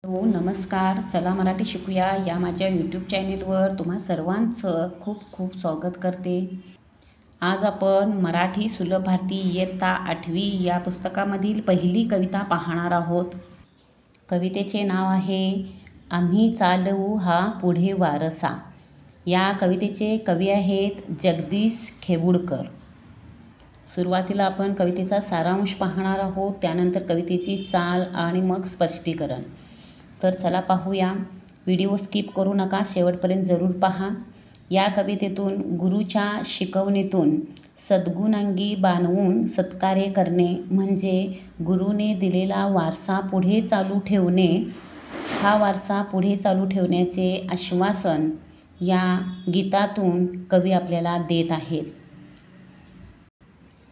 हो नमस्कार. चला मराठी शिकूया या माझ्या यूट्यूब चॅनेलवर तुम्हा सर्वांचं खूप खूप स्वागत करते. आज आपण मराठी सुलभ भारती इयत्ता 8वी या पुस्तकामधील पहिली कविता पाहणार आहोत. कवितेचे नाव आहे आम्ही चालवू हा पुढे वारसा. या कवितेचे कवी आहेत जगदीश खेबुडकर. सुरुवातीला आपण कवितेचा सारांश पाहणार आहोत, त्यानंतर कवितेची चाल आणि मग स्पष्टीकरण. तर चला पाहूया. व्हिडिओ स्किप करू नका, शेवटपर्यंत जरूर पहा. या कवितेतून गुरुच्या शिकवणीतून सद्गुणांगी बाणवून सत्कार्य करणे म्हणजे गुरुने दिलेला वारसा पुढे चालू ठेवणे. हा वारसा पुढे चालू ठेवण्याचे आश्वासन या गीतातून कवी आपल्याला देत आहेत.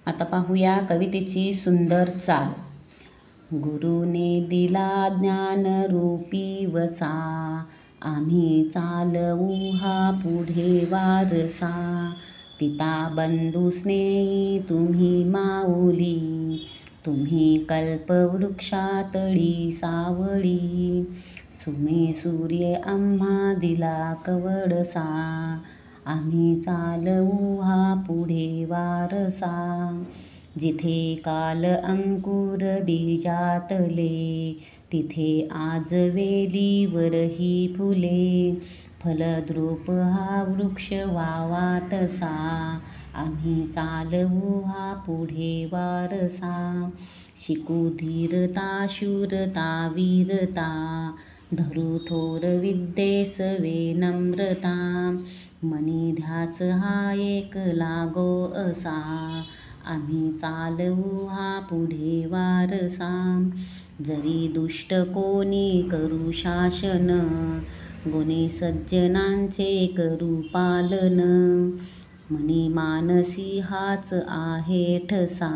आता पाहूया कवितेची सुंदर चाल. गुरुने दिला ज्ञानरूपी वसा, आम्ही चालवू हा पुढे वारसा. पिता बंधू स्नेही तुम्ही माऊली, तुम्ही कल्पवृक्षातळी सावळी. सुमे सूर्य आम्हा दिला कवडसा, आम्ही चालवू हा पुढे वारसा. जिथे काल अंकुर बीजातले, तिथे आज वेलीवरही फुले. फलद्रूप हा वृक्ष व्हावा तसा, आम्ही चालवू हा पुढे वारसा. शिकू धीरता शूरता वीरता, धरू थोर विद्येसवे नम्रता. मनी ध्यास हा एक लागो असा, आम्ही चालवू हा पुढे वारसा. जरी दुष्ट कोणी करू शासन, गुणी सज्जनांचे करू पालन. मनी मानसी हाच आहे ठसा,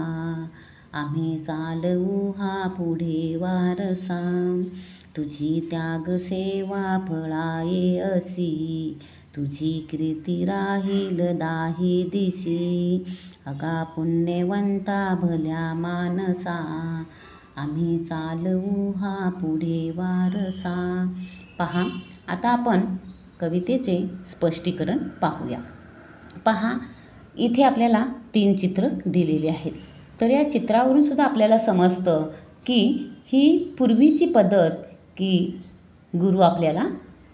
आम्ही चालवू हा पुढे वारसा. तुझी त्याग सेवा फळाये असी, तुझी कीर्ती राहील दाही दिशी. अगा पुण्यवंता भल्या मानसा, आम्ही चालवू हा पुढे वारसा. पहा, आता आपण कवितेचे स्पष्टीकरण पाहूया. पहा, इथे आपल्याला 3 चित्र दिलेली आहेत. तर या चित्रावरून सुद्धा आपल्याला समजतं की ही पूर्वीची पद्धत की गुरु आपल्याला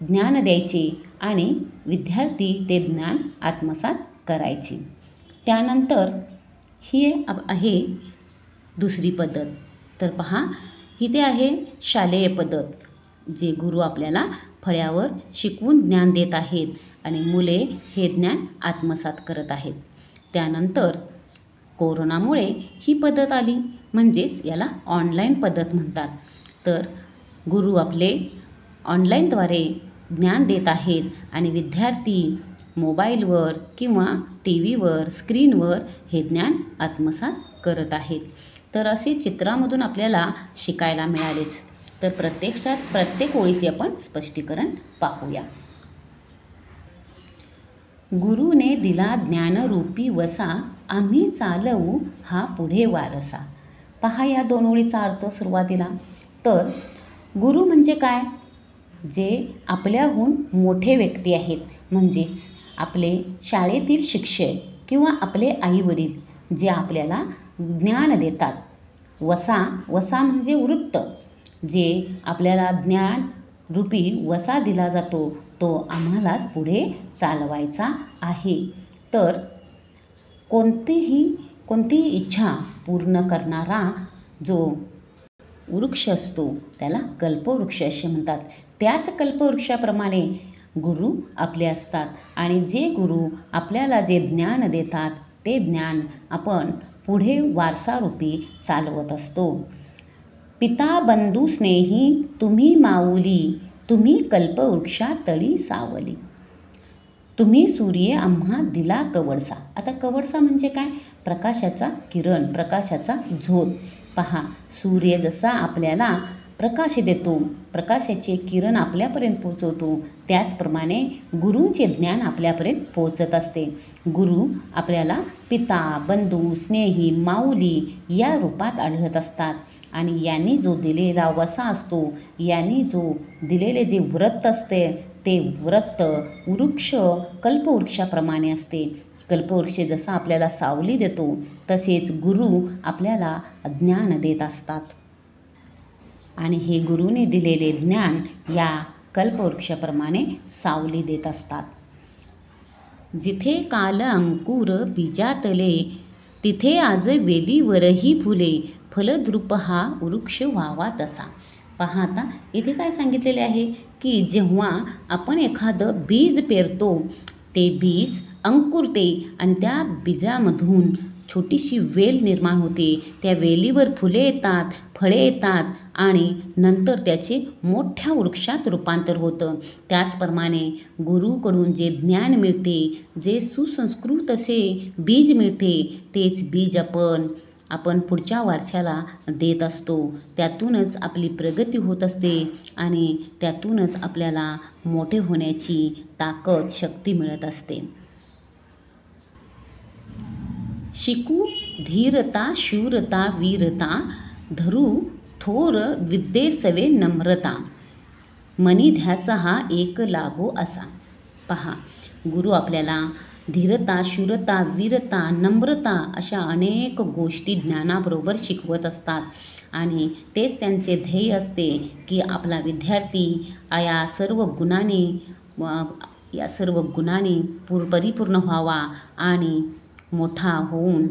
ज्ञान द्यायचे आणि विद्यार्थी ते ज्ञान आत्मसात करायचे. त्यानंतर ही आहे दुसरी पद्धत. तर पहा, इथे आहे शालेय पद्धत, जे गुरु आपल्याला फळ्यावर शिकवून ज्ञान देत आहेत आणि मुले हे ज्ञान आत्मसात करत आहेत. त्यानंतर कोरोनामुळे ही पद्धत आली, म्हणजेच याला ऑनलाईन पद्धत म्हणतात. तर गुरु आपले ऑनलाईनद्वारे ज्ञान देत आहेत आणि विद्यार्थी मोबाईलवर किंवा टी व्हीवर स्क्रीनवर हे ज्ञान आत्मसात करत आहेत. तर असे चित्रामधून आपल्याला शिकायला मिळालेच. तर प्रत्यक्षात प्रत्येक ओळीचे आपण स्पष्टीकरण पाहूया. गुरुने दिला ज्ञानरूपी वसा, आम्ही चालवू हा पुढे वारसा. पहा या 2 ओळीचा अर्थ सुरुवातीला. तर गुरु म्हणजे काय? जे आपल्याहून मोठे व्यक्ती आहेत, म्हणजेच आपले शाळेतील शिक्षक किंवा आपले आईवडील जे आपल्याला ज्ञान देतात. वसा म्हणजे वृत्त, जे आपल्याला ज्ञान रूपी वसा दिला जातो, तो आम्हालाच पुढे चालवायचा आहे. तर कोणतीही इच्छा पूर्ण करणारा जो वृक्ष असतो त्याला कल्पवृक्ष असे म्हणतात. त्याच कल्पवृक्षाप्रमाणे गुरु आपले असतात आणि जे गुरु आपल्याला जे ज्ञान देतात ते ज्ञान आपण पुढे वारसारूपी चालवत असतो. पिता बंधू स्नेही तुम्ही माऊली, तुम्ही कल्पवृक्षातळी सावली. तुम्ही सूर्य आम्हा दिला कवडसा. आता कवडसा म्हणजे काय? प्रकाशाचा किरण, प्रकाशाचा झोत. पहा, सूर्य जसा आपल्याला प्रकाश देतो, प्रकाशाचे किरण आपल्यापर्यंत पोचवतो, त्याचप्रमाणे गुरूंचे ज्ञान आपल्यापर्यंत पोचत असते. गुरु आपल्याला पिता, बंधू, स्नेही, माऊली या रूपात आढळत असतात आणि यांनी जो दिलेला वसा असतो, यांनी जो दिलेले जे व्रत असते ते व्रत वृक्ष कल्पवृक्षाप्रमाणे असते. कल्पवृक्ष जसा आपल्याला सावली देतो तसेच गुरु आपल्याला ज्ञान देत असतात आणि हे गुरुने दिलेले ज्ञान या कल्पवृक्षाप्रमाणे सावली देत असतात. जिथे काल अंकुर बीजातले, तिथे आज वेलीवरही फुले, फलद्रुप हा वृक्ष व्हावा तसा. पहा आता इथे काय सांगितलेले आहे की जेव्हा आपण एखादं बीज पेरतो, ते बीज अंकुरते आणि त्या बीजामधून छोटीशी वेल निर्माण होते. त्या वेलीवर फुले येतात, फळे येतात आणि नंतर त्याचे मोठ्या वृक्षात रूपांतर होतं. त्याचप्रमाणे गुरुकडून जे ज्ञान मिळते, जे सुसंस्कृत असे बीज मिळते, तेच बीज आपण पुढच्या वर्षाला देत असतो. त्यातूनच आपली प्रगती होत असते आणि त्यातूनच आपल्याला मोठे होण्याची ताकद, शक्ती मिळत असते. शिकू धीरता, शूरता, वीरता, धरू थोर विद्येसवे नम्रता, मनी ध्यास हा एक लागो असा. पहा, गुरु आपल्याला धीरता, शूरता, वीरता, नम्रता अशा अनेक गोष्टी ज्ञानाबरोबर शिकवत असतात आणि तेच त्यांचे ध्येय असते की आपला विद्यार्थी या सर्व गुणांनी परिपूर्ण व्हावा आणि मोठा होऊन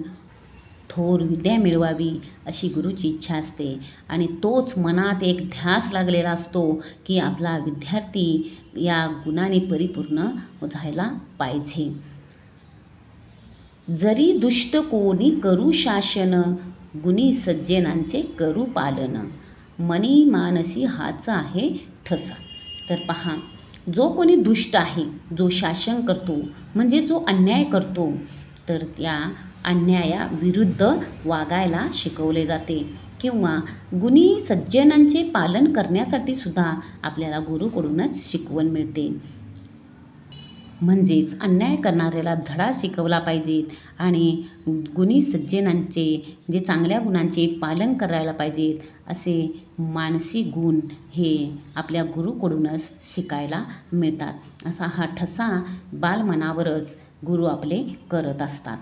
थोर विद्या मिळवावी अशी गुरुची इच्छा असते आणि तोच मनात एक ध्यास लागलेला असतो की आपला विद्यार्थी या गुणांनी परिपूर्ण झाला पाहिजे. जरी दुष्ट कोणी करू शासन, गुणी सज्जनांचे करू पालन, मनी मानसी हाच आहे ठसा. तर पहा, जो कोणी दुष्ट आहे, जो शासन करतो म्हणजे जो अन्याय करतो, तर त्या अन्यायाविरुद्ध वागायला शिकवले जाते किंवा गुणी सज्जनांचे पालन करण्यासाठी सुद्धा आपल्याला गुरुकडूनच शिकवण मिळते. म्हणजेच अन्याय करणाऱ्याला धडा शिकवला पाहिजे आणि गुणी सज्जनांचे जे चांगल्या गुणांचे पालन करायला पाहिजेत असे मानसी गुण हे आपल्या गुरुकडूनच शिकायला मिळतात. असा हा ठसा बालमनावरच गुरु आपले करत असतात.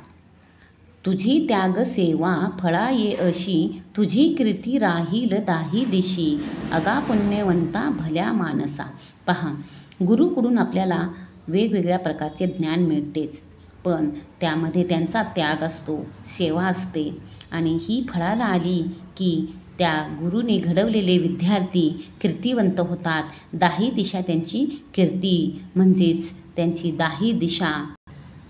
तुझी त्याग सेवा फळा ये अशी, तुझी कीर्ती राहील दाही दिशी, अगा पुण्यवंता भल्या मानसा. पहा, गुरुकडून आपल्याला वेगवेगळ्या प्रकारचे ज्ञान मिळतेच, पण त्यामध्ये त्यांचा त्याग असतो, सेवा असते आणि ही फळाला आली की त्या गुरुने घडवलेले विद्यार्थी कीर्तिवंत होतात. दाही दिशा त्यांची कीर्ती म्हणजेच त्यांची दाही दिशा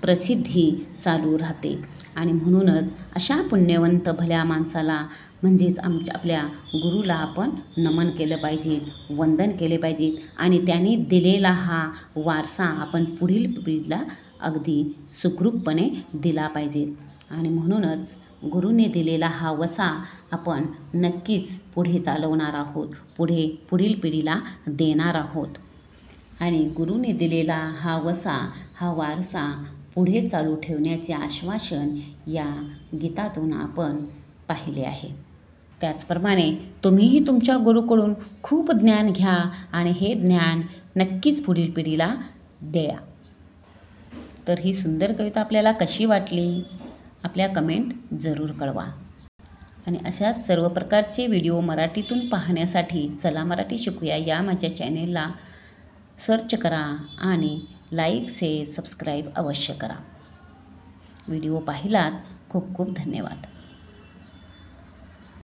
प्रसिद्धी चालू राहते आणि म्हणूनच अशा पुण्यवंत भल्या माणसाला म्हणजेच आपल्या गुरुला आपण नमन केलं पाहिजे, वंदन केले पाहिजे आणि त्यांनी दिलेला हा वारसा आपण पुढील पिढीला अगदी सुखरूपपणे दिला पाहिजे आणि म्हणूनच गुरुने दिलेला हा वसा आपण नक्कीच पुढे चालवणार आहोत, पुढील पिढीला देणार आहोत आणि गुरुने दिलेला हा वसा, हा वारसा पुढे चालू ठेवण्याचे आश्वासन या गीतातून आपण पाहिले आहे. त्याचप्रमाणे तुम्हीही तुमच्या गुरुकडून खूप ज्ञान घ्या आणि हे ज्ञान नक्कीच पुढील पिढीला द्या. तर ही सुंदर कविता आपल्याला कशी वाटली आपल्या कमेंट जरूर कळवा आणि अशाच सर्व प्रकारचे व्हिडिओ मराठीतून पाहण्यासाठी चला मराठी शिकूया या माझ्या चॅनेलला सर्च करा आणि लाईक, शेअर, सबस्क्राईब अवश्य करा. व्हिडिओ पाहिलात खूप खूप धन्यवाद.